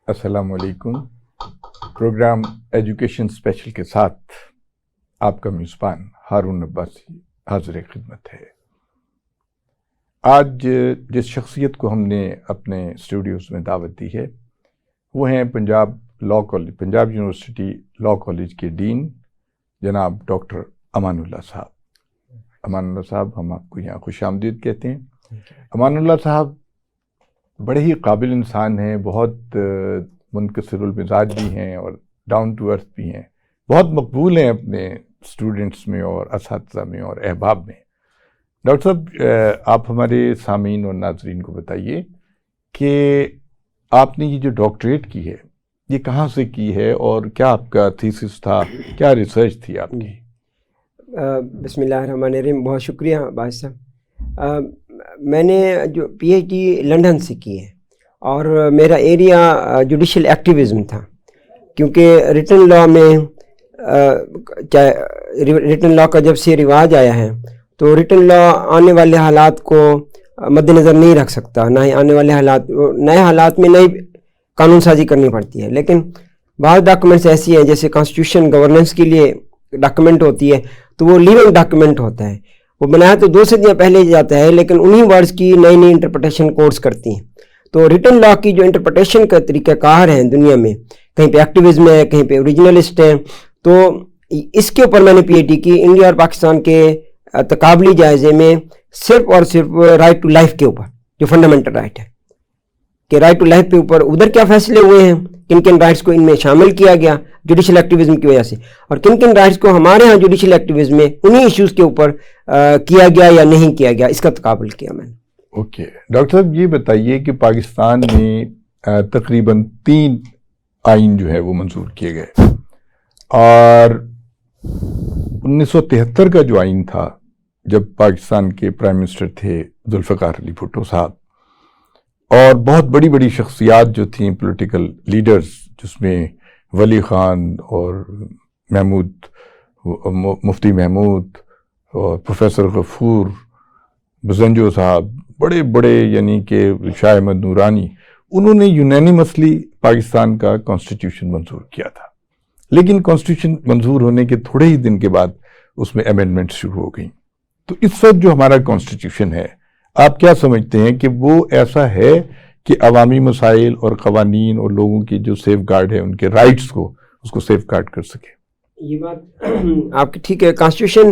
السلام علیکم. Programme education special کے ساتھ آپ کا میزبان ہارون عباسی حاضر خدمت ہے. آج جس شخصیت کو ہم نے اپنے اسٹوڈیوز میں دعوت دی ہے وہ ہیں پنجاب یونیورسٹی لاء کالج کے ڈین جناب ڈاکٹر امان اللہ صاحب. امان اللہ صاحب، ہم آپ کو یہاں خوش آمدید کہتے ہیں. امان اللہ صاحب بڑے ہی قابل انسان ہیں، بہت منکسر المزاج بھی ہیں اور ڈاؤن ٹو ارتھ بھی ہیں، بہت مقبول ہیں اپنے اسٹوڈنٹس میں اور اساتذہ میں اور احباب میں. ڈاکٹر صاحب، آپ ہمارے سامعین اور ناظرین کو بتائیے کہ آپ نے یہ جو ڈاکٹریٹ کی ہے یہ کہاں سے کی ہے اور کیا آپ کا تھیسس تھا، کیا ریسرچ تھی آپ کی؟ بسم اللہ الرحمن الرحیم. بہت شکریہ باز صاحب. میں نے جو پی ایچ ڈی لنڈن سے کی ہے اور میرا ایریا جوڈیشل ایکٹیویزم تھا، کیونکہ ریٹن لاء میں ریٹن لاء کا جب سے رواج آیا ہے تو ریٹن لاء آنے والے حالات کو مد نظر نہیں رکھ سکتا، نہ ہی آنے والے حالات، نئے حالات میں نئی قانون سازی کرنی پڑتی ہے. لیکن بعض ڈاکومنٹس ایسی ہیں جیسے کانسٹیٹیوشن گورننس کے لیے ڈاکومنٹ ہوتی ہے تو وہ لیونگ ڈاکومنٹ ہوتا ہے، وہ بنایا تو 2 صدیاں پہلے جاتا ہے لیکن انہی ورڈز کی نئی نئی انٹرپریٹیشن کورٹس کرتی ہیں. تو ریٹن لاء کی جو انٹرپریٹیشن کا طریقہ کار ہیں دنیا میں، کہیں پہ ایکٹیویزم ہے، کہیں پہ اوریجنلسٹ ہے، تو اس کے اوپر میں نے پی ایچ ڈی کی. انڈیا اور پاکستان کے تقابلی جائزے میں صرف اور صرف رائٹ ٹو لائف کے اوپر، جو فنڈامنٹل رائٹ ہے کہ رائٹ ٹو لائف کے اوپر ادھر کیا فیصلے ہوئے ہیں، کن کن رائٹس کو ان میں شامل کیا گیا جوڈیشل ایکٹیویزم کی وجہ سے، اور کن کن رائٹس کو ہمارے ہاں جوڈیشل ایکٹیویزم میں انہی ایشوز کے اوپر کیا گیا یا نہیں کیا گیا، اس کا تقابل کیا میں نے. اوکے ڈاکٹر صاحب، یہ بتائیے کہ پاکستان میں تقریباً 3 آئین جو ہے وہ منظور کیے گئے، اور 1973 کا جو آئین تھا جب پاکستان کے پرائم منسٹر تھے ذوالفقار علی بھٹو صاحب، اور بہت بڑی بڑی شخصیات جو تھیں پولیٹیکل لیڈرز، جس میں ولی خان اور مفتی محمود اور پروفیسر غفور بزنجو صاحب، بڑے بڑے یعنی کہ شاہ احمد نورانی، انہوں نے یونینیمسلی پاکستان کا کانسٹیٹیوشن منظور کیا تھا. لیکن کانسٹیٹیوشن منظور ہونے کے تھوڑے ہی دن کے بعد اس میں امینڈمنٹ شروع ہو گئیں. تو اس وقت جو ہمارا کانسٹیٹیوشن ہے، آپ کیا سمجھتے ہیں کہ وہ ایسا ہے کہ عوامی مسائل اور قوانین اور لوگوں کی جو سیف گارڈ ہے، ان کے رائٹس کو، اس کو سیف گارڈ کر سکے؟ یہ بات آپ کی ٹھیک ہے. کانسٹیٹیوشن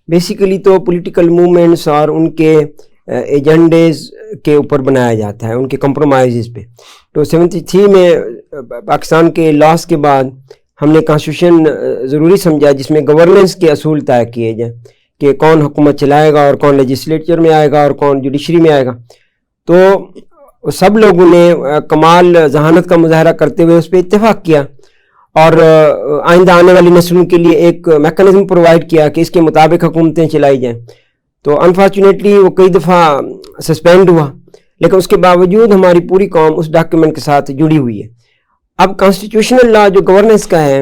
بیسیکلی تو پولیٹیکل موومنٹس اور ان کے ایجنڈیز کے اوپر بنایا جاتا ہے، ان کے کمپرومائزز پہ. تو 73 میں پاکستان کے لاس کے بعد ہم نے کانسٹیٹیوشن ضروری سمجھا جس میں گورننس کے اصول طے کیے جائیں کہ کون حکومت چلائے گا اور کون لیجسلیچر میں آئے گا اور کون جوڈیشری میں آئے گا. تو سب لوگوں نے کمال ذہانت کا مظاہرہ کرتے ہوئے اس پہ اتفاق کیا اور آئندہ آنے والی نسلوں کے لیے ایک میکانزم پرووائڈ کیا کہ اس کے مطابق حکومتیں چلائی جائیں. تو انفارچونیٹلی وہ کئی دفعہ سسپینڈ ہوا، لیکن اس کے باوجود ہماری پوری قوم اس ڈاکیومنٹ کے ساتھ جڑی ہوئی ہے. اب کانسٹیٹیوشنل لا جو گورننس کا ہے،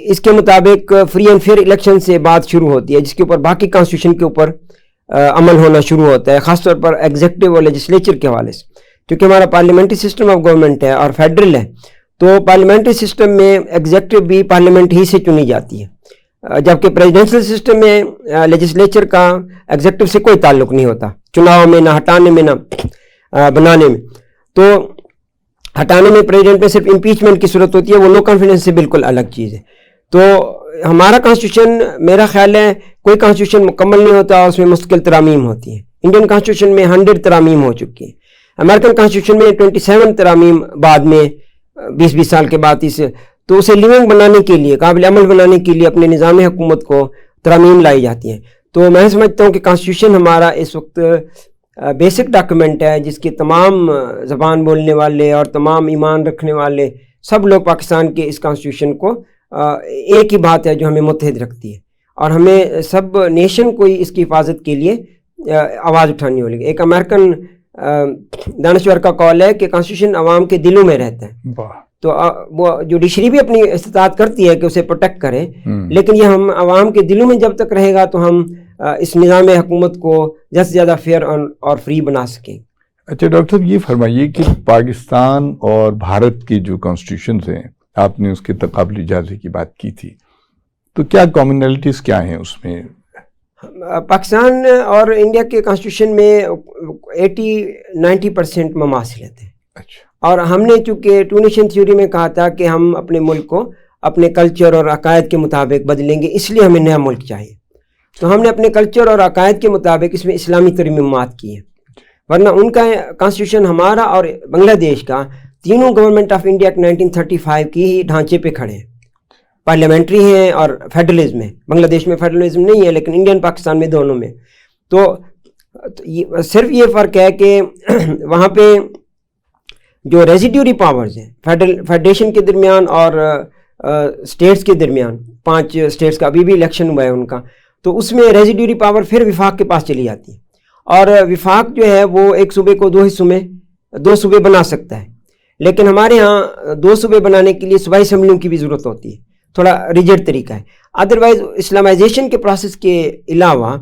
اس کے مطابق فری اینڈ فیئر الیکشن سے بات شروع ہوتی ہے، جس کے اوپر باقی کانسٹیٹیوشن کے اوپر عمل ہونا شروع ہوتا ہے، خاص طور پر ایگزیکٹو اور لیجسلیچر کے حوالے سے. کیونکہ ہمارا پارلیمنٹری سسٹم آف گورنمنٹ ہے اور فیڈرل ہے، تو پارلیمنٹری سسٹم میں ایگزیکٹو بھی پارلیمنٹ ہی سے چنی جاتی ہے، جبکہ پریزیڈنشل سسٹم میں لیجسلیچر کا ایگزیکٹو سے کوئی تعلق نہیں ہوتا، چناؤ میں نہ ہٹانے میں نہ بنانے میں. تو ہٹانے میں پریزیڈنٹ میں صرف امپیچمنٹ کی صورت ہوتی ہے، وہ نو کانفیڈنس سے بالکل الگ چیز ہے. تو ہمارا کانسٹیٹیوشن، میرا خیال ہے کوئی کانسٹیٹیوشن مکمل نہیں ہوتا اور اس میں مستقل ترامیم ہوتی ہیں. انڈین کانسٹیٹیوشن میں 100 ترامیم ہو چکی ہیں، امریکن کانسٹیٹیوشن میں 27 ترامیم بعد میں 20 سال کے بعد تو اسے لیونگ بنانے کے لیے، قابل عمل بنانے کے لیے اپنے نظام حکومت کو ترامیم لائی جاتی ہیں. تو میں سمجھتا ہوں کہ کانسٹیٹیوشن ہمارا اس وقت بیسک ڈاکیومنٹ ہے جس کے تمام زبان بولنے والے اور تمام ایمان رکھنے والے سب لوگ پاکستان کے اس کانسٹیٹیوشن کو ایک ہی بات ہے جو ہمیں متحد رکھتی ہے، اور ہمیں سب نیشن کو اس کی حفاظت کے لیے آواز اٹھانی ہوگی. ایک امریکن دانشور کا قول ہے کہ کانسٹیٹیوشن عوام کے دلوں میں رہتا ہے. تو وہ جوڈیشری بھی اپنی استطاعت کرتی ہے کہ اسے پروٹیکٹ کرے، لیکن یہ ہم عوام کے دلوں میں جب تک رہے گا تو ہم اس نظام حکومت کو زیادہ سے زیادہ فیئر اور فری بنا سکیں. اچھا ڈاکٹر صاحب یہ فرمائیے کہ پاکستان اور بھارت کے جو کانسٹیٹیوشنز ہیں، آپ نے اس کے تقابلی جائزے کی بات کی تھی، تو کیا کامنلٹیز کیا ہیں اس میں؟ پاکستان اور انڈیا کے کانسٹیٹیوشن میں 80-90% مماثلت ہے. اچھا. اور ہم نے چونکہ ٹو نیشن تھیوری میں کہا تھا کہ ہم اپنے ملک کو اپنے کلچر اور عقائد کے مطابق بدلیں گے، اس لیے ہمیں نیا ملک چاہیے، تو ہم نے اپنے کلچر اور عقائد کے مطابق اس میں اسلامی ترمیمات کی ہیں. ورنہ ان کا کانسٹیٹیوشن ہمارا اور بنگلہ دیش کا تینوں گورنمنٹ آف انڈیا 1935 کی ہی ڈھانچے پہ کھڑے ہیں، پارلیمنٹری ہیں اور فیڈرلزم ہے. بنگلہ دیش میں فیڈرلزم نہیں ہے لیکن انڈین پاکستان میں دونوں میں. تو صرف یہ فرق ہے کہ وہاں پہ جو ریزیڈیوری پاورز ہیں فیڈریشن کے درمیان اور اسٹیٹس کے درمیان، 5 اسٹیٹس کا ابھی بھی الیکشن ہوا ہے ان کا، تو اس میں ریزیڈیوری پاور پھر وفاق کے پاس چلی جاتی ہے. اور وفاق جو ہے وہ ایک صوبے کو 2 حصوں میں 2 صوبے بنا سکتا ہے، لیکن ہمارے ہاں 2 صوبے بنانے کے لیے صوبائی اسمبلیوں کی بھی ضرورت ہوتی ہے. تھوڑا ریجڈ طریقہ ہے. ادروائز اسلامائزیشن کے پروسیس کے علاوہ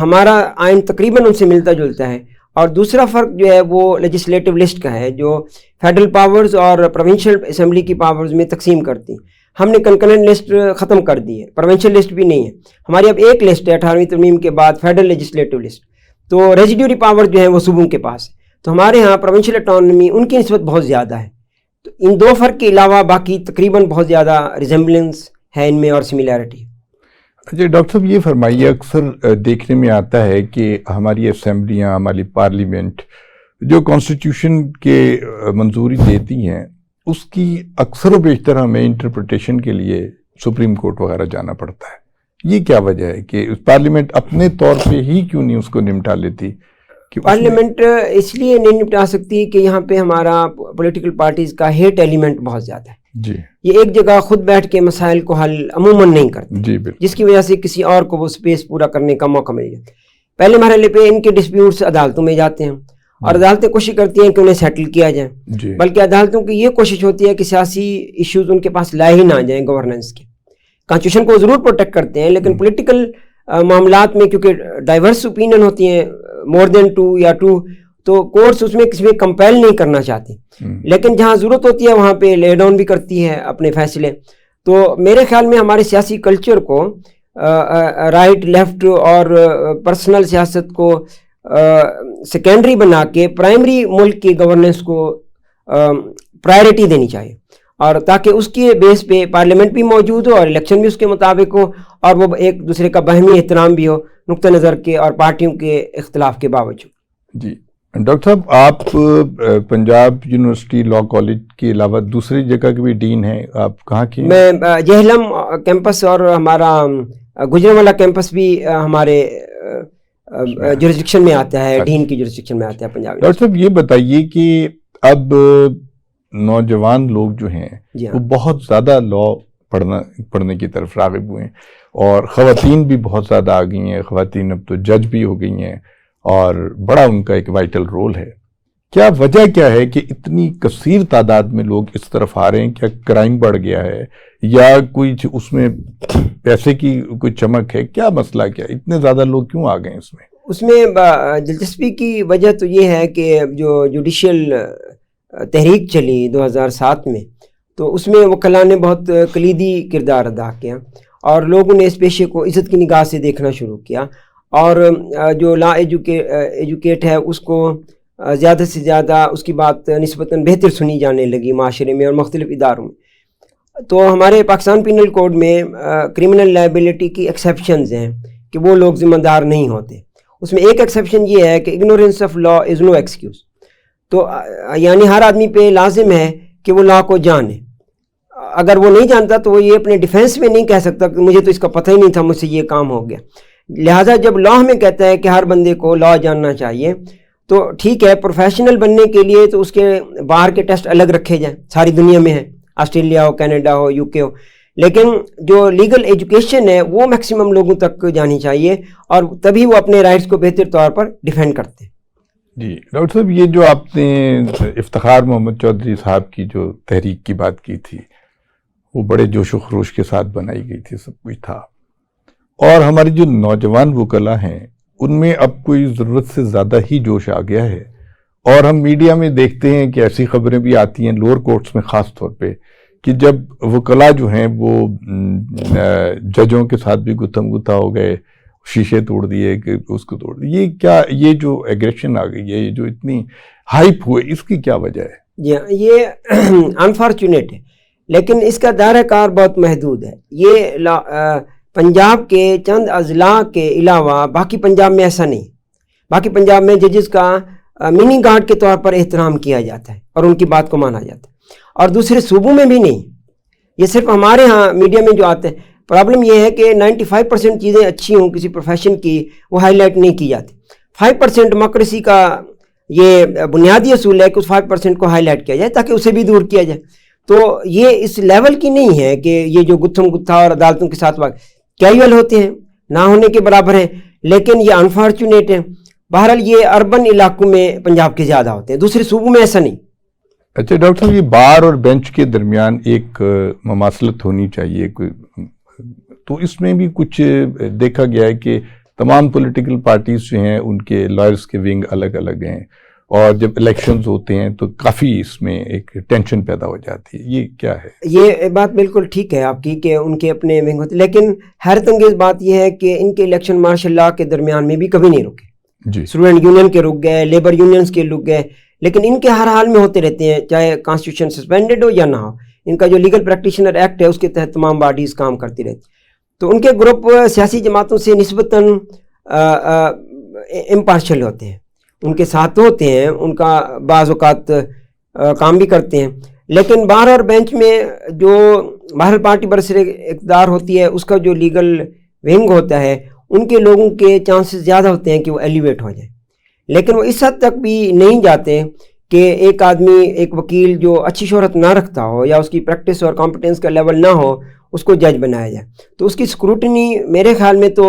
ہمارا آئین تقریباً ان سے ملتا جلتا ہے. اور دوسرا فرق جو ہے وہ لیجسلیٹو لسٹ کا ہے، جو فیڈرل پاورز اور پروونشل اسمبلی کی پاورز میں تقسیم کرتی ہیں. ہم نے کنکرنٹ لسٹ ختم کر دی ہے، پروونشل لسٹ بھی نہیں ہے ہماری، اب ایک لسٹ ہے 18ویں ترمیم کے بعد، فیڈرل لیجسلیٹو لسٹ. تو ریزیڈیوری پاور جو ہیں وہ صوبوں کے پاس ہے. تو ہمارے ہاں پروونشل اٹانومی ان کی نسبت بہت زیادہ ہے. تو ان 2 فرق کے علاوہ باقی تقریباً بہت زیادہ ریزمبلنس ہے ان میں اور سملیرٹی. اچھا ڈاکٹر صاحب یہ فرمائیے، اکثر دیکھنے میں آتا ہے کہ ہماری اسمبلیاں، ہماری پارلیمنٹ جو کانسٹیٹیوشن کے منظوری دیتی ہیں، اس کی اکثر و بیشتر ہمیں انٹرپریٹیشن کے لیے سپریم کورٹ وغیرہ جانا پڑتا ہے. یہ کیا وجہ ہے کہ پارلیمنٹ اپنے طور پہ ہی کیوں نہیں اس کو نمٹا لیتی؟ پارلیمنٹ اس لیے نہیں نمٹا سکتی کہ یہاں پہ ہمارا پولیٹیکل پارٹیز کا ہیٹ ایلیمنٹ بہت زیادہ ہے. جی. یہ ایک جگہ خود بیٹھ کے مسائل کو حل عموماً نہیں کرتے. جی بالکل. جس کی وجہ سے کسی اور کو وہ سپیس پورا کرنے کا موقع مل جاتا ہے. پہلے مرحلے پہ ان کے ڈسپیوٹس عدالتوں میں جاتے ہیں اور عدالتیں کوشش کرتی ہیں کہ انہیں سیٹل کیا جائے. جی. بلکہ عدالتوں کی یہ کوشش ہوتی ہے کہ سیاسی ایشوز ان کے پاس لائے ہی نہ جائیں گورننس کے. کانسٹیٹیوشن کو ضرور پروٹیکٹ کرتے ہیں لیکن پولیٹیکل معاملات میں کیونکہ ڈائیورس اوپینین ہوتی ہیں، مور دین 2 یا 2، تو کورٹس اس میں کسی میں کمپیل نہیں کرنا چاہتی، لیکن جہاں ضرورت ہوتی ہے وہاں پہ لے ڈاؤن بھی کرتی ہے اپنے فیصلے. تو میرے خیال میں ہمارے سیاسی کلچر کو رائٹ لیفٹ اور پرسنل سیاست کو سیکنڈری بنا کے پرائمری ملک کی گورننس کو پرائرٹی دینی چاہیے، اور تاکہ اس کے بیس پہ پارلیمنٹ بھی موجود ہو اور الیکشن بھی اس کے مطابق ہو اور وہ ایک دوسرے کا باہمی احترام بھی ہو نقطہ نظر کے اور پارٹیوں کے اختلاف کے باوجود. جی ڈاکٹر صاحب، آپ پنجاب یونیورسٹی لاء کالج کے علاوہ دوسری جگہ کے بھی ڈین ہیں، آپ کہاں کی؟ میں جہلم کیمپس اور ہمارا گجرانوالہ کیمپس بھی ہمارے جورسڈکشن میں آتا ہے، ڈین کی جورسڈکشن میں آتا ہے پنجاب. ڈاکٹر صاحب یہ بتائیے کہ اب نوجوان لوگ جو ہیں وہ بہت زیادہ لاء پڑھنے کی طرف راغب ہوئے ہیں، اور خواتین بھی بہت زیادہ آ گئی ہیں. خواتین اب تو جج بھی ہو گئی ہیں اور بڑا ان کا ایک وائٹل رول ہے. کیا وجہ کیا ہے کہ اتنی کثیر تعداد میں لوگ اس طرف آ رہے ہیں؟ کیا کرائم بڑھ گیا ہے یا کوئی اس میں پیسے کی کوئی چمک ہے؟ کیا مسئلہ، کیا اتنے زیادہ لوگ کیوں آ گئے اس میں؟ اس میں دلچسپی کی وجہ تو یہ ہے کہ جو جوڈیشل تحریک چلی 2007 میں، تو اس میں وکلاء نے بہت کلیدی کردار ادا کیا اور لوگوں نے اس پیشے کو عزت کی نگاہ سے دیکھنا شروع کیا، اور جو لا ایجوکیٹ ہے اس کو زیادہ سے زیادہ اس کی بات نسبتاً بہتر سنی جانے لگی معاشرے میں اور مختلف اداروں میں. تو ہمارے پاکستان پینل کوڈ میں کرمنل لائبلٹی کی ایکسیپشنز ہیں کہ وہ لوگ ذمہ دار نہیں ہوتے. اس میں ایک ایکسیپشن یہ ہے کہ ignorance of law is no excuse. تو یعنی ہر آدمی پہ لازم ہے کہ وہ لا کو جانے. اگر وہ نہیں جانتا تو وہ یہ اپنے ڈیفینس میں نہیں کہہ سکتا کہ مجھے تو اس کا پتہ ہی نہیں تھا، مجھ سے یہ کام ہو گیا. لہٰذا جب لا ہمیں کہتا ہے کہ ہر بندے کو لا جاننا چاہیے، تو ٹھیک ہے پروفیشنل بننے کے لیے تو اس کے باہر کے ٹیسٹ الگ رکھے جائیں، ساری دنیا میں ہیں، Australia who, Canada who, you کے ہو، لیکن جو لیگل ایجوکیشن ہے وہ میکسیمم لوگوں تک جانی چاہیے اور تبھی وہ اپنے رائٹس کو بہتر طور پر ڈیفینڈ کرتے ہیں. جی ڈاکٹر صاحب، یہ جو آپ نے افتخار محمد چودھری صاحب کی جو تحریک کی بات کی تھی، وہ بڑے جوش و خروش کے ساتھ بنائی گئی تھی، سب کچھ تھا، اور ہماری جو نوجوان وکلاء ہیں ان میں اب کوئی ضرورت سے زیادہ ہی جوش آ گیا ہے. اور ہم میڈیا میں دیکھتے ہیں کہ ایسی خبریں بھی آتی ہیں لوور کورٹس میں خاص طور پہ کہ جب وکلاء جو ہیں وہ ججوں کے ساتھ بھی گتھم گتھا ہو گئے, شیشے توڑ دیے کہ اس کو توڑ دیے. یہ کیا, یہ جو ایگریشن آ گئی ہے, یہ جو اتنی ہائپ ہوئے, اس کی کیا وجہ ہے؟ جی یہ انفارچونیٹ ہے, لیکن اس کا دائرہ کار بہت محدود ہے. یہ پنجاب کے چند اضلاع کے علاوہ باقی پنجاب میں ایسا نہیں. باقی پنجاب میں ججز کا منی گارڈ کے طور پر احترام کیا جاتا ہے اور ان کی بات کو مانا جاتا ہے, اور دوسرے صوبوں میں بھی نہیں. یہ صرف ہمارے ہاں میڈیا میں جو آتے ہیں. پرابلم یہ ہے کہ 95% چیزیں اچھی ہوں کسی پروفیشن کی, وہ ہائی لائٹ نہیں کی جاتی. 5% ڈیموکریسی کا یہ بنیادی اصول ہے کہ اس 5% کو ہائی لائٹ کیا جائے تاکہ اسے بھی دور کیا جائے. تو یہ اس لیول کی نہیں ہے کہ یہ جو گتھم گتھا اور عدالتوں کے ساتھ کیجول ہوتے ہیں, نہ ہونے کے برابر ہیں, لیکن یہ انفارچونیٹ ہے. بہرحال یہ اربن علاقوں میں پنجاب کے زیادہ ہوتے ہیں, دوسرے صوبوں میں ایسا نہیں. اچھا ڈاکٹر صاحب, یہ بار اور بینچ کے درمیان ایک مماثلت ہونی چاہیے, تو اس میں بھی کچھ دیکھا گیا ہے کہ تمام پولیٹیکل پارٹیز جو ہیں ان کے لائرز کے ونگ الگ الگ ہیں, اور جب الیکشنز ہوتے ہیں تو کافی اس میں ایک ٹینشن پیدا ہو جاتی ہے. یہ کیا ہے؟ یہ بات بالکل ٹھیک ہے آپ کی کہ ان کے اپنے ونگ ہوتے, لیکن حیرت انگیز بات یہ ہے کہ ان کے الیکشن ماشاء اللہ کے درمیان میں بھی کبھی نہیں رکے. جی, اسٹوڈنٹ یونین کے رک گئے, لیبر یونینز کے رک گئے, لیکن ان کے ہر حال میں ہوتے رہتے ہیں, چاہے کانسٹیٹیوشن سسپینڈڈ ہو یا نہ ہو. ان کا جو لیگل پریکٹیشنر ایکٹ ہے اس کے تحت تمام باڈیز کام کرتی رہتی. تو ان کے گروپ سیاسی جماعتوں سے نسبتاً امپارشل ہوتے ہیں, ان کے ساتھ ہوتے ہیں, ان کا بعض اوقات کام بھی کرتے ہیں. لیکن بار اور بینچ میں جو باہر پارٹی برسر اقتدار ہوتی ہے اس کا جو لیگل ونگ ہوتا ہے, ان کے لوگوں کے چانسز زیادہ ہوتے ہیں کہ وہ ایلیویٹ ہو جائیں. لیکن وہ اس حد تک بھی نہیں جاتے کہ ایک آدمی, ایک وکیل جو اچھی شہرت نہ رکھتا ہو یا اس کی پریکٹس اور کمپٹنس کا لیول نہ ہو, اس کو جج بنایا جائے. تو اس کی اسکروٹنی میرے خیال میں تو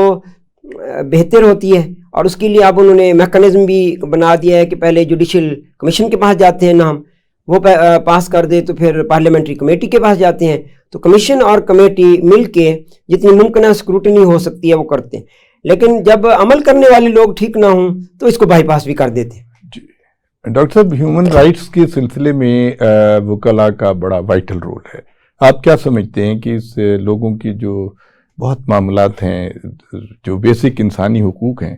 بہتر ہوتی ہے, اور اس کے لیے اب انہوں نے میکانزم بھی بنا دیا ہے کہ پہلے جوڈیشل کمیشن کے پاس جاتے ہیں نام, وہ پاس کر دے تو پھر پارلیمنٹری کمیٹی کے پاس جاتے ہیں. تو کمیشن اور کمیٹی مل کے جتنی ممکنہ اسکروٹنی ہو سکتی ہے وہ کرتے ہیں, لیکن جب عمل کرنے والے لوگ ٹھیک نہ ہوں تو اس کو بائی پاس بھی کر دیتے ہیں. جی ڈاکٹر صاحب, ہیومن رائٹس کے سلسلے میں وکلاء کا بڑا وائٹل رول ہے. آپ کیا سمجھتے ہیں کہ اس لوگوں کی جو بہت معاملات ہیں, جو بیسک انسانی حقوق ہیں,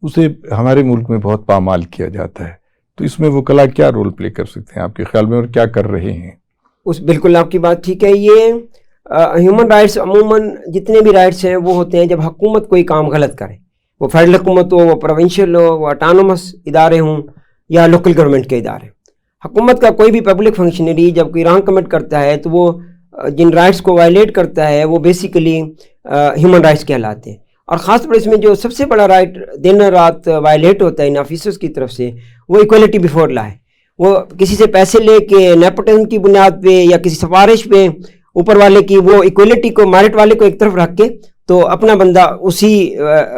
اسے ہمارے ملک میں بہت پامال کیا جاتا ہے, تو اس میں وکلاء کیا رول پلے کر سکتے ہیں آپ کے خیال میں, اور کیا کر رہے ہیں؟ بالکل آپ کی بات ٹھیک ہے. یہ ہیومن رائٹس عموماً جتنے بھی رائٹس ہیں وہ ہوتے ہیں جب حکومت کوئی کام غلط کرے, وہ فیڈرل حکومت ہو, وہ پروونشل ہو, وہ اٹانومس ادارے ہوں یا لوکل گورنمنٹ کے ادارے. حکومت کا کوئی بھی پبلک فنکشنری جب کوئی رانگ کمٹ کرتا ہے تو وہ جن رائٹس کو وائلیٹ کرتا ہے وہ بیسیکلی ہیومن رائٹس کہلاتے ہیں. اور خاص طور اس میں جو سب سے بڑا رائٹ دن رات وائلیٹ ہوتا ہے ان آفیسرز کی طرف سے, وہ ایکویلٹی بیفور لا ہے. وہ کسی سے پیسے لے کے نیپوٹزم کی بنیاد پہ یا کسی سفارش پہ اوپر والے کی, وہ ایکویلٹی کو, میرٹ والے کو ایک طرف رکھ کے تو اپنا بندہ اسی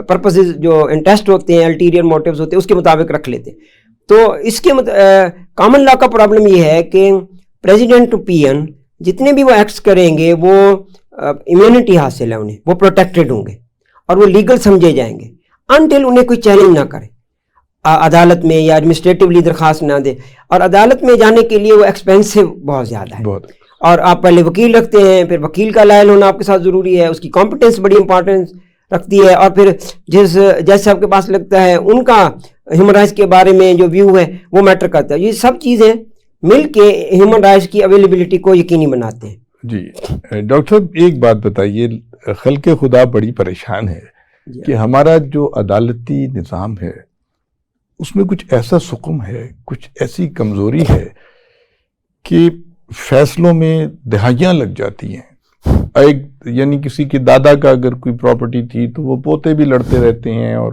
پرپسز جو انٹرسٹ ہوتے ہیں, الٹیریئر موٹیوز ہوتے ہیں, اس کے مطابق رکھ لیتے ہیں. تو اس کے کامن لا کا پرابلم یہ ہے کہ پریزیڈنٹ ٹو پی این جتنے بھی وہ ایکٹس کریں گے وہ امیونٹی حاصل ہے انہیں, وہ پروٹیکٹڈ ہوں گے اور وہ لیگل سمجھے جائیں گے انٹل انہیں کوئی چیلنج نہ کرے عدالت میں یا ایڈمنسٹریٹولی درخواست نہ دے. اور عدالت میں جانے کے لیے وہ ایکسپینسو بہت زیادہ ہے, اور آپ پہلے وکیل رکھتے ہیں, پھر وکیل کا لائل ہونا آپ کے ساتھ ضروری ہے, اس کی کمپٹنس بڑی امپورٹنس رکھتی ہے, اور پھر جس جج صاحب کے پاس لگتا ہے ان کا ہیومن رائٹس کے بارے میں جو ویو ہے وہ میٹر کرتا ہے. یہ سب چیزیں مل کے ہیومن رائٹس کی اویلیبلٹی کو یقینی بناتے ہیں. جی ڈاکٹر صاحب, ایک بات بتائیے, خلق خدا بڑی پریشان ہے کہ ہمارا جو عدالتی نظام ہے اس میں کچھ ایسا سقم ہے, کچھ ایسی کمزوری ہے کہ فیصلوں میں دہائیاں لگ جاتی ہیں. یعنی کسی کی دادا کا اگر کوئی پراپرٹی تھی تو وہ پوتے بھی لڑتے رہتے ہیں, اور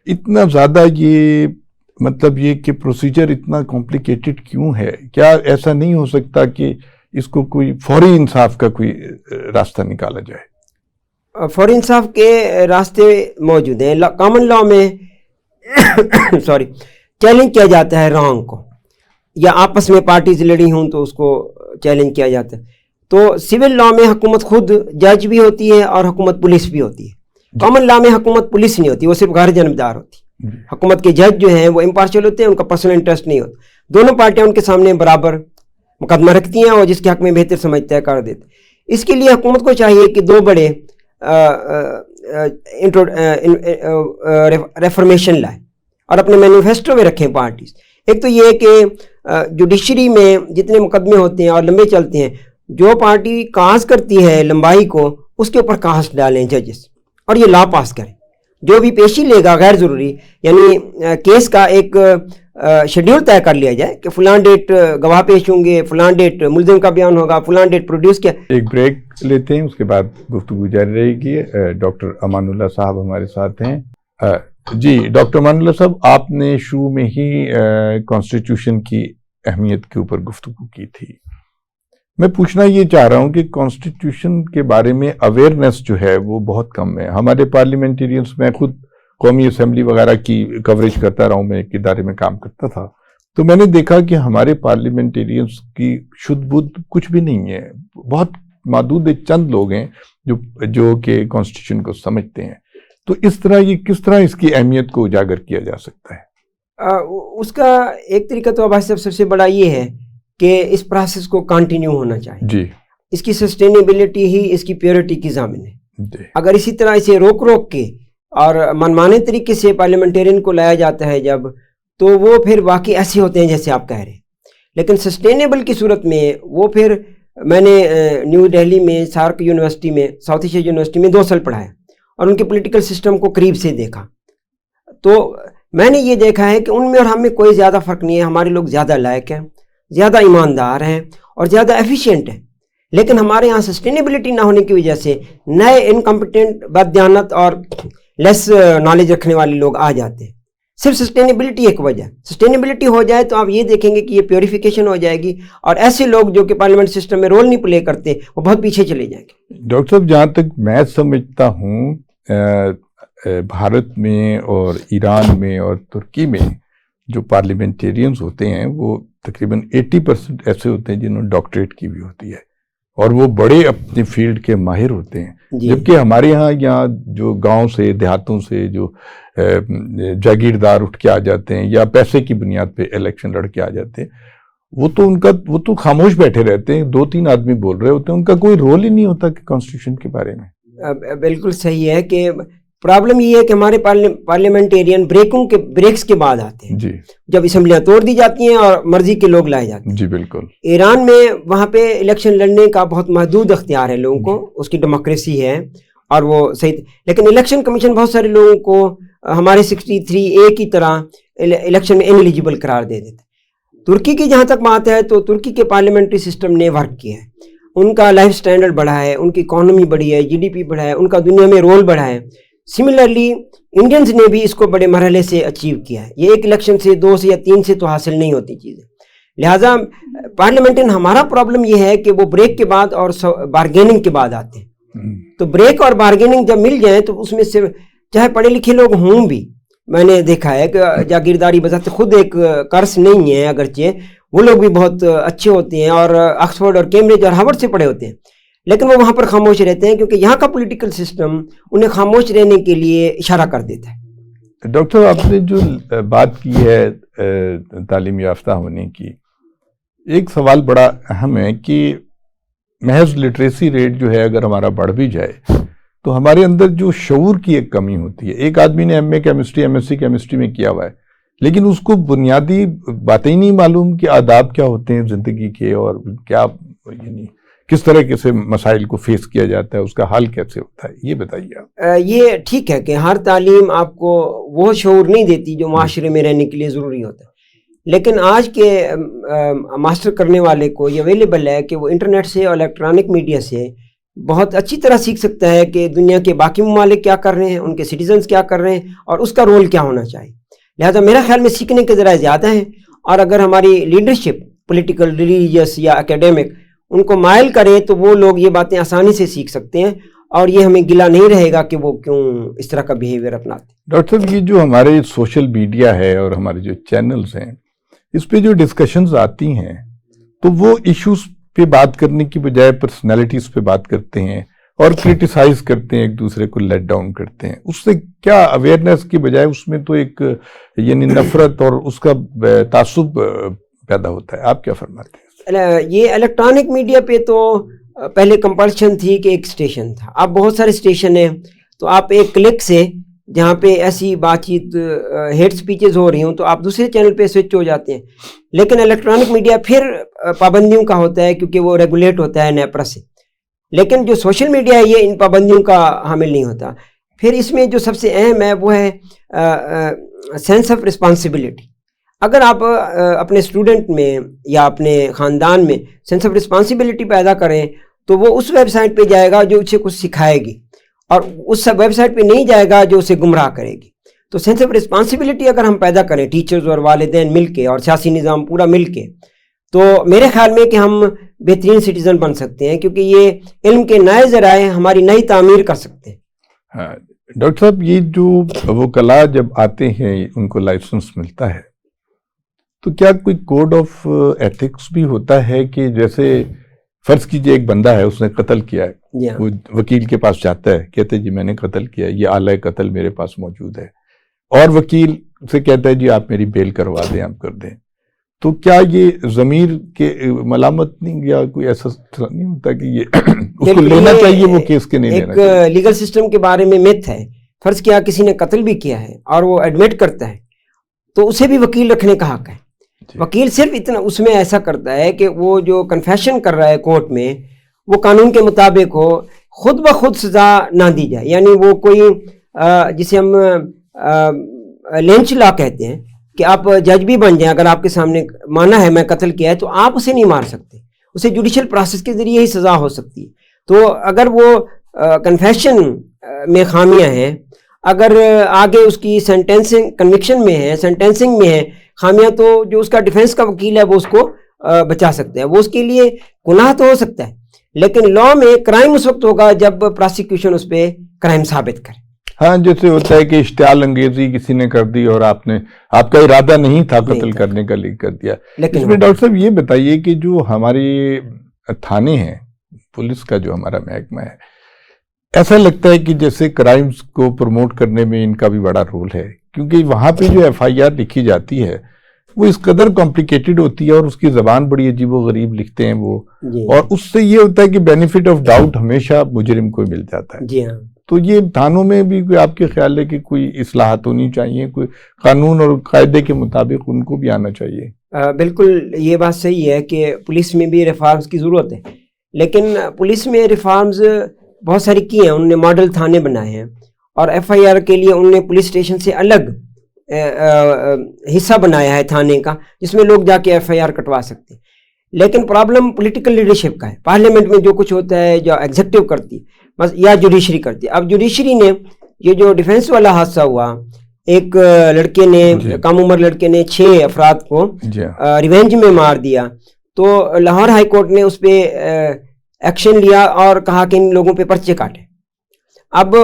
اتنا زیادہ یہ مطلب یہ کہ پروسیجر اتنا کمپلیکیٹڈ کیوں ہے؟ کیا ایسا نہیں ہو سکتا کہ اس کو کوئی فوری انصاف کا کوئی راستہ نکالا جائے؟ فوری انصاف کے راستے موجود ہیں. کامن لا میں چیلنج کیا جاتا ہے رانگ کو, یا آپس میں پارٹیز لڑی ہوں تو اس کو چیلنج کیا جاتا ہے. تو سول لا میں حکومت خود جج بھی ہوتی ہے اور حکومت پولیس بھی ہوتی ہے. کامن لا میں حکومت پولیس نہیں ہوتی, وہ صرف غیر جانبدار ہوتی ہے. حکومت کے جج جو ہیں وہ امپارشل ہوتے ہیں, ان کا پرسنل انٹرسٹ نہیں ہوتا. دونوں پارٹیاں ان کے سامنے برابر مقدمہ رکھتی ہیں اور جس کے حق میں بہتر سمجھتا ہے کر دیتے. اس کے لیے حکومت کو چاہیے کہ دو بڑے ریفارمیشن لائے اور اپنے مینیفیسٹو میں رکھیں پارٹیز. ایک تو یہ کہ جوڈیشری میں جتنے مقدمے ہوتے ہیں اور لمبے چلتے ہیں, جو پارٹی کاز کرتی ہے لمبائی کو اس کے اوپر کاسٹ ڈالیں ججز, اور یہ لا پاس کریں. جو بھی پیشی لے گا غیر ضروری, یعنی کیس کا ایک شیڈیول طے کر لیا جائے کہ فلاں ڈیٹ گواہ پیش ہوں گے, فلاں ڈیٹ ملزم کا بیان ہوگا, فلاں ڈیٹ پروڈیوس کیا. ایک بریک لیتے ہیں, اس کے بعد گفتگو جاری رہے گی. ڈاکٹر امان اللہ صاحب ہمارے ساتھ ہیں. جی ڈاکٹر امان اللہ صاحب, آپ نے شروع میں ہی کانسٹیٹیوشن کی اہمیت کے اوپر گفتگو کی تھی. میں پوچھنا یہ چاہ رہا ہوں کہ کانسٹیٹیوشن کے بارے میں اویئرنیس جو ہے وہ بہت کم ہے. ہمارے پارلیمنٹیرینز, میں خود قومی اسمبلی وغیرہ کی کوریج کرتا رہا ہوں, میں ایک ادارے میں کام کرتا تھا, تو میں نے دیکھا کہ ہمارے پارلیمنٹیرینز کی شدھ بدھ کچھ بھی نہیں ہے. بہت محدود چند لوگ ہیں جو کہ کانسٹیٹیوشن کو سمجھتے ہیں. تو اس طرح یہ کس طرح اس کی اہمیت کو اجاگر کیا جا سکتا ہے؟ اس کا ایک طریقہ تو عباس صاحب سب سے بڑا یہ ہے کہ اس پروسیس کو کنٹینیو ہونا چاہیے. جی, اس کی سسٹینیبلٹی ہی اس کی پیورٹی کی ضامن ہے. جی. اگر اسی طرح اسے روک کے اور منمانے طریقے سے پارلیمنٹیرین کو لایا جاتا ہے جب, تو وہ پھر واقعی ایسے ہوتے ہیں جیسے آپ کہہ رہے ہیں. لیکن سسٹینیبل کی صورت میں وہ پھر, میں نے نیو دہلی میں سارک یونیورسٹی میں, ساؤتھ ایشیا یونیورسٹی میں 2 سال پڑھایا اور ان کے پولیٹیکل سسٹم کو قریب سے دیکھا. تو میں نے یہ دیکھا ہے کہ ان میں اور ہم میں کوئی زیادہ فرق نہیں ہے. ہمارے لوگ زیادہ لائق ہیں, زیادہ ایماندار ہیں اور زیادہ ایفیشینٹ ہیں. لیکن ہمارے ہاں سسٹینیبلٹی نہ ہونے کی وجہ سے نئے انکمپیٹنٹ, بددیانت اور لیس نالج رکھنے والے لوگ آ جاتے ہیں. صرف سسٹینیبلٹی ایک وجہ. سسٹینیبلٹی ہو جائے تو آپ یہ دیکھیں گے کہ یہ پیوریفیکیشن ہو جائے گی, اور ایسے لوگ جو کہ پارلیمنٹ سسٹم میں رول نہیں پلے کرتے وہ بہت پیچھے چلے جائیں گے. ڈاکٹر صاحب, جہاں تک میں سمجھتا ہوں, بھارت میں اور ایران میں اور ترکی میں جو پارلیمنٹیرینز ہوتے ہیں وہ تقریباً 80% ایسے ہوتے ہیں جنہوں نے ڈاکٹریٹ کی بھی ہوتی ہے, اور وہ بڑے اپنے فیلڈ کے ماہر ہوتے ہیں. جبکہ ہمارے یہاں جو گاؤں سے, دیہاتوں سے جو جاگیردار اٹھ کے آ جاتے ہیں یا پیسے کی بنیاد پہ الیکشن لڑ کے آ جاتے ہیں, وہ تو خاموش بیٹھے رہتے ہیں. 2-3 آدمی بول رہے ہوتے ہیں, ان کا کوئی رول ہی نہیں ہوتا کہ کانسٹیٹیوشن کے بارے میں. بالکل صحیح ہے کہ پرابلم یہ ہے کہ ہمارے پارلیمنٹیرین بریکس کے بعد آتے ہیں, جی, جب اسمبلیاں توڑ دی جاتی ہیں اور مرضی کے لوگ لائے جاتے ہیں. جی بالکل. ایران میں وہاں پہ الیکشن لڑنے کا بہت محدود اختیار ہے لوگوں کو, اس کی ڈیموکریسی ہے اور وہ صحیح, لیکن الیکشن کمیشن بہت سارے لوگوں کو ہمارے 63A کی طرح الیکشن میں انیلیجیبل قرار دے دیتا ہے. ترکی کی جہاں تک بات ہے تو ترکی کے پارلیمنٹری سسٹم نے ورک کیا ہے, ان کا لائف سٹینڈرڈ بڑھا ہے, ان کی اکانومی بڑھی ہے, GDP بڑھا ہے, ان کا دنیا میں رول بڑھا ہے. سملرلی انڈینز نے بھی اس کو بڑے مرحلے سے اچیو کیا ہے. یہ ایک الیکشن سے 2 سے یا 3 سے تو حاصل نہیں ہوتی چیزیں. لہٰذا پارلیمنٹین ہمارا پرابلم یہ ہے کہ وہ بریک کے بعد اور بارگیننگ کے بعد آتے ہیں. تو بریک اور بارگیننگ جب مل جائیں تو اس میں سے چاہے پڑھے لکھے لوگ ہوں بھی, میں نے دیکھا ہے کہ جاگیرداری بذات خود ایک قرض نہیں ہے, اگرچہ وہ لوگ بھی بہت اچھے ہوتے ہیں اور آکسفورڈ اور کیمبرج اور ہارورڈ سے پڑھے ہوتے ہیں, لیکن وہ وہاں پر خاموش رہتے ہیں کیونکہ یہاں کا پولیٹیکل سسٹم انہیں خاموش رہنے کے لیے اشارہ کر دیتا ہے. ڈاکٹر, آپ نے جو بات کی ہے تعلیم یافتہ ہونے کی, ایک سوال بڑا اہم ہے کہ محض لٹریسی ریٹ جو ہے اگر ہمارا بڑھ بھی جائے تو ہمارے اندر جو شعور کی ایک کمی ہوتی ہے. ایک آدمی نے MA کیمسٹری MSc کیمسٹری میں کیا ہوا ہے, لیکن اس کو بنیادی باتیں ہی نہیں معلوم کہ آداب کیا ہوتے ہیں زندگی کے, اور کیا یعنی کس طرح سے مسائل کو فیس کیا جاتا ہے, اس کا حل کیسے ہوتا ہے, یہ بتائیے آپ. یہ ٹھیک ہے کہ ہر تعلیم آپ کو وہ شعور نہیں دیتی جو معاشرے میں رہنے کے لیے ضروری ہوتا ہے, لیکن آج کے ماسٹر کرنے والے کو یہ اویلیبل ہے کہ وہ انٹرنیٹ سے اور الیکٹرانک میڈیا سے بہت اچھی طرح سیکھ سکتا ہے کہ دنیا کے باقی ممالک کیا کر رہے ہیں, ان کے سٹیزنز کیا کر رہے ہیں اور اس کا رول کیا ہونا چاہیے. لہذا میرا خیال میں سیکھنے کے ذرائع زیادہ ہیں, اور اگر ہماری لیڈرشپ پولیٹیکل, ریلیجیس یا اکیڈمک ان کو مائل کریں تو وہ لوگ یہ باتیں آسانی سے سیکھ سکتے ہیں, اور یہ ہمیں گلا نہیں رہے گا کہ وہ کیوں اس طرح کا بیہیویئر اپناتے ہیں. ڈاکٹر صاحب, یہ جو ہمارے سوشل میڈیا ہے اور ہمارے جو چینلز ہیں, اس پہ جو ڈسکشنز آتی ہیں تو وہ ایشوز پہ بات کرنے کی بجائے پرسنالٹیز پہ بات کرتے ہیں, اور کرٹیسائز کرتے ہیں ایک دوسرے کو لیٹ ڈاؤن کرتے ہیں. اس سے کیا اویئرنیس کی بجائے اس میں تو ایک یعنی نفرت اور اس کا تعصب پیدا ہوتا ہے. آپ کیا فرماتے ہیں؟ یہ الیکٹرانک میڈیا پہ تو پہلے کمپلشن تھی کہ ایک اسٹیشن تھا، اب بہت سارے اسٹیشن ہیں، تو آپ ایک کلک سے جہاں پہ ایسی بات چیت ہیٹ سپیچز ہو رہی ہوں تو آپ دوسرے چینل پہ سوئچ ہو جاتے ہیں. لیکن الیکٹرانک میڈیا پھر پابندیوں کا ہوتا ہے کیونکہ وہ ریگولیٹ ہوتا ہے نیپرا سے. لیکن جو سوشل میڈیا ہے یہ ان پابندیوں کا حامل نہیں ہوتا. پھر اس میں جو سب سے اہم ہے وہ ہے سینس آف رسپانسبلٹی. اگر آپ اپنے اسٹوڈنٹ میں یا اپنے خاندان میں سینس آف رسپانسبلٹی پیدا کریں تو وہ اس ویب سائٹ پہ جائے گا جو اسے کچھ سکھائے گی، اور اس ویب سائٹ پہ نہیں جائے گا جو اسے گمراہ کرے گی. تو سینس آف رسپانسبلٹی اگر ہم پیدا کریں ٹیچرز اور والدین مل کے اور سیاسی نظام پورا مل کے، تو میرے خیال میں کہ ہم بہترین سٹیزن بن سکتے ہیں، کیونکہ یہ علم کے نئے ذرائع ہماری نئی تعمیر کر سکتے ہیں. ہاں ڈاکٹر صاحب، یہ جو وکلاء جب آتے ہیں ان کو لائسنس ملتا ہے تو کیا کوئی کوڈ آف ایتھکس بھی ہوتا ہے کہ جیسے فرض کیجئے ایک بندہ ہے، اس نے قتل کیا ہے، وہ وکیل کے پاس جاتا ہے، کہتے ہیں جی میں نے قتل کیا ہے، یہ آلہ قتل میرے پاس موجود ہے، اور وکیل سے کہتا ہے جی آپ میری بیل کروا دیں، آپ کر دیں، تو کیا یہ ضمیر کے ملامت نہیں یا کوئی ایسا نہیں ہوتا کہ یہ اس کو لینا چاہیے وہ کیس کے نہیں لینا چاہیے؟ ایک لیگل سسٹم کے بارے میں میتھ ہے. فرض کیا کسی نے قتل بھی کیا ہے اور وہ ایڈمٹ کرتا ہے تو اسے بھی وکیل رکھنے کا حق ہے. وکیل صرف اتنا اس میں ایسا کرتا ہے کہ وہ جو کنفیشن کر رہا ہے کورٹ میں وہ قانون کے مطابق ہو، خود بخود سزا نہ دی جائے. یعنی وہ کوئی جسے ہم لینچ لا کہتے ہیں کہ آپ جج بھی بن جائیں، اگر آپ کے سامنے مانا ہے میں قتل کیا ہے تو آپ اسے نہیں مار سکتے، اسے جوڈیشل پروسیس کے ذریعے ہی سزا ہو سکتی ہے. تو اگر وہ کنفیشن میں خامیاں ہیں، اگر آگے اس کی سینٹینسنگ کنوکشن میں ہے، سینٹینسنگ میں ہے خامیاں، تو جو اس کا ڈیفینس کا وکیل ہے وہ اس کو بچا سکتا ہے. وہ اس کے لیے گناہ تو ہو سکتا ہے، لیکن لا میں کرائم اس وقت ہوگا جب پراسیکیوشن اس پہ کرائم ثابت کرے. ہاں جیسے ہوتا ہے کہ اشتعال انگیزی کسی نے کر دی اور آپ کا ارادہ نہیں تھا قتل کرنے کا، لیک کر دیا. اس میں ڈاکٹر صاحب یہ بتائیے کہ جو ہمارے تھانے ہیں، پولیس کا جو ہمارا محکمہ ہے، ایسا لگتا ہے کہ جیسے کرائمز کو پروموٹ کرنے میں ان کا بھی بڑا رول ہے، کیونکہ وہاں پہ جو ایف آئی آر لکھی جاتی ہے وہ اس قدر کمپلیکیٹڈ ہوتی ہے اور اس کی زبان بڑی عجیب و غریب لکھتے ہیں وہ، اور اس سے یہ ہوتا ہے کہ بینیفٹ آف ڈاؤٹ ہمیشہ مجرم کو مل جاتا ہے. جی ہاں. تو یہ تھانوں میں بھی کوئی آپ کے خیال ہے کہ کوئی اصلاحات ہونی چاہیے، کوئی قانون اور قاعدے کے مطابق ان کو بھی آنا چاہیے؟ بالکل یہ بات صحیح ہے کہ پولیس میں بھی ریفارمز کی ضرورت ہے، لیکن پولیس میں ریفارمز بہت ساری کی ہیں. انہوں نے ماڈل تھانے بنائے ہیں اور ایف آئی آر کے لیے انہوں نے پولیس اسٹیشن سے الگ حصہ بنایا ہے تھانے کا، جس میں لوگ جا کے ایف آئی آر کٹوا سکتے ہیں. لیکن پرابلم پولیٹیکل لیڈرشپ کا ہے. پارلیمنٹ میں جو کچھ ہوتا ہے، جو ایگزیکٹو کرتی ہے بس، یا جوڈیشری کرتی ہے. اب جوڈیشری نے یہ جو ڈیفینس والا حادثہ ہوا، ایک لڑکے نے کم عمر لڑکے نے 6 افراد کو ریونج میں مار دیا، تو لاہور ہائی کورٹ نے اس پہ ایکشن لیا اور کہا کہ ان لوگوں پہ پرچے کاٹے. اب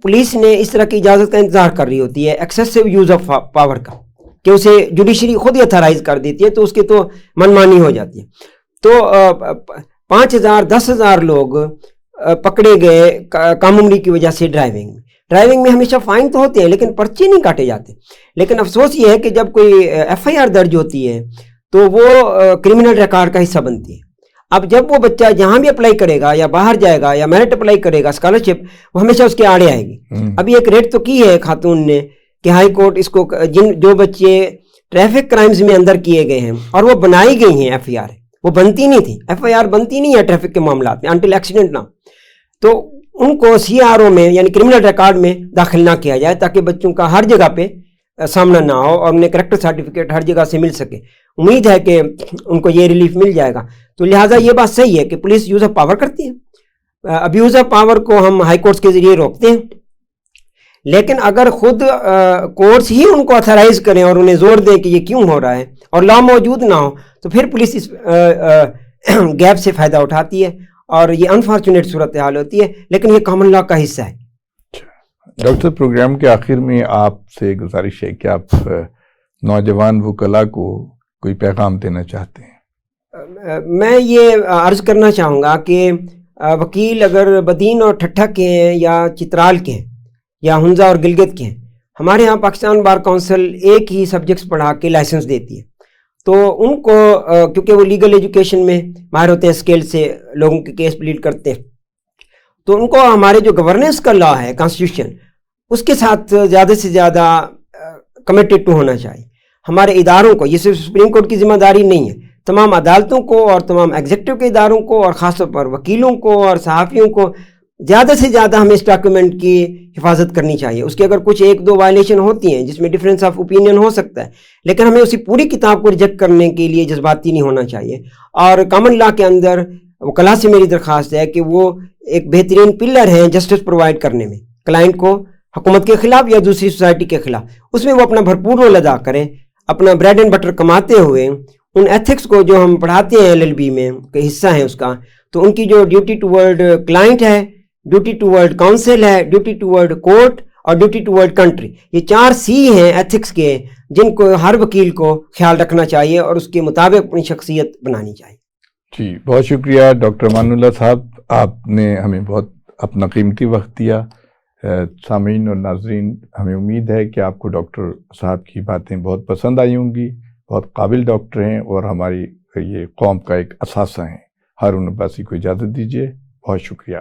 پولیس نے اس طرح کی اجازت کا انتظار کر رہی ہوتی ہے ایکسیسو یوز آف پاور کا، کہ اسے جوڈیشری خود ہی اتھرائز کر دیتی ہے، تو اس کی تو منمانی ہو جاتی ہے. تو 5000 10,000 لوگ پکڑے گئے کم عمری کی وجہ سے ڈرائیونگ میں ہمیشہ فائن تو ہوتے ہیں لیکن پرچے نہیں کاٹے جاتے. لیکن افسوس یہ ہے کہ جب کوئی ایف آئی آر درج ہوتی ہے تو وہ کرمنل ریکارڈ کا حصہ بنتی ہے. اب جب وہ بچہ جہاں بھی اپلائی کرے گا یا باہر جائے گا یا میرٹ اپلائی کرے گا اسکالرشپ، وہ ہمیشہ اس کے آڑے آئے گی. ابھی ایک ریٹ تو کی ہے خاتون نے کہ ہائی کورٹ اس کو جو بچے ٹریفک کرائمز میں اندر کیے گئے ہیں اور وہ بنائی گئی ہیں ایف آئی آر، وہ بنتی نہیں تھی، ایف آئی آر بنتی نہیں ہے ٹریفک کے معاملات میں انٹل ایکسیڈنٹ نہ، تو ان کو سی آر او میں یعنی کرمنل ریکارڈ میں داخل نہ کیا جائے تاکہ بچوں کا ہر جگہ پہ سامنا نہ ہو اور انہیں کریکٹر سرٹیفکیٹ ہر جگہ سے مل سکے. امید ہے کہ ان کو یہ ریلیف مل جائے گا. تو لہٰذا یہ بات صحیح ہے کہ پولیس یوز آف پاور کرتی ہے. ابیوز آف پاور کو ہم ہائی کورٹس کے ذریعے روکتے ہیں، لیکن اگر خود کورٹس ہی ان کو اتھرائز کریں اور انہیں زور دیں کہ یہ کیوں ہو رہا ہے اور لا موجود نہ ہو، تو پھر پولیس اس گیپ سے فائدہ اٹھاتی ہے اور یہ انفارچونیٹ صورتحال ہوتی ہے، لیکن یہ کامن لا کا حصہ ہے. ڈاکٹر، پروگرام کے آخر میں آپ سے گزارش ہے کہ آپ نوجوان وکلاء کو کوئی پیغام دینا چاہتے ہیں؟ میں یہ عرض کرنا چاہوں گا کہ وکیل اگر بدین اور ٹھٹھا کے ہیں یا چترال کے ہیں یا ہنزا اور گلگت کے ہیں، ہمارے ہاں پاکستان بار کونسل ایک ہی سبجیکٹس پڑھا کے لائسنس دیتی ہے، تو ان کو کیونکہ وہ لیگل ایجوکیشن میں ماہر ہوتے ہیں، اسکیل سے لوگوں کے کیس پلیڈ کرتے ہیں، تو ان کو ہمارے جو گورننس کا لا ہے کانسٹیٹیوشن اس کے ساتھ زیادہ سے زیادہ کمیٹڈ ٹو ہونا چاہیے. ہمارے اداروں کو، یہ صرف سپریم کورٹ کی ذمہ داری نہیں ہے، تمام عدالتوں کو اور تمام ایگزیکٹو کے اداروں کو اور خاص طور پر وکیلوں کو اور صحافیوں کو زیادہ سے زیادہ ہمیں اس ڈاکیومنٹ کی حفاظت کرنی چاہیے. اس کے اگر کچھ ایک دو وائلیشن ہوتی ہیں جس میں ڈفرینس آف اوپینین ہو سکتا ہے، لیکن ہمیں اسی پوری کتاب کو ریجیکٹ کرنے کے لیے جذباتی نہیں ہونا چاہیے. اور کامن لا کے اندر وکلاء سے میری درخواست ہے کہ وہ ایک بہترین پلر ہیں جسٹس پرووائڈ کرنے میں کلائنٹ کو، حکومت کے خلاف یا دوسری سوسائٹی کے خلاف، اس میں وہ اپنا بھرپور رول ادا کریں، اپنا بریڈ اینڈ بٹر کماتے ہوئے ان ایتھکس کو جو ہم پڑھاتے ہیں LLB میں کہ حصہ ہے اس کا، تو ان کی جو ڈیوٹی ٹو ورلڈ کلائنٹ ہے، ڈیوٹی ٹو ورلڈ کاؤنسل ہے، ڈیوٹی ٹو ورلڈ کورٹ اور ڈیوٹی ٹو ورلڈ کنٹری، یہ 4 C ہیں ایتھکس کے جن کو ہر وکیل کو خیال رکھنا چاہیے اور اس کے مطابق اپنی شخصیت بنانی چاہیے. جی بہت شکریہ ڈاکٹر امان اللہ صاحب، آپ نے ہمیں بہت اپنا قیمتی وقت دیا. سامعین اور ناظرین، ہمیں امید ہے کہ آپ کو ڈاکٹر صاحب کی باتیں بہت پسند آئی ہوں گی. بہت قابل ڈاکٹر ہیں اور ہماری یہ قوم کا ایک اثاثہ ہیں. ہارون عباسی کو اجازت دیجیے، بہت شکریہ.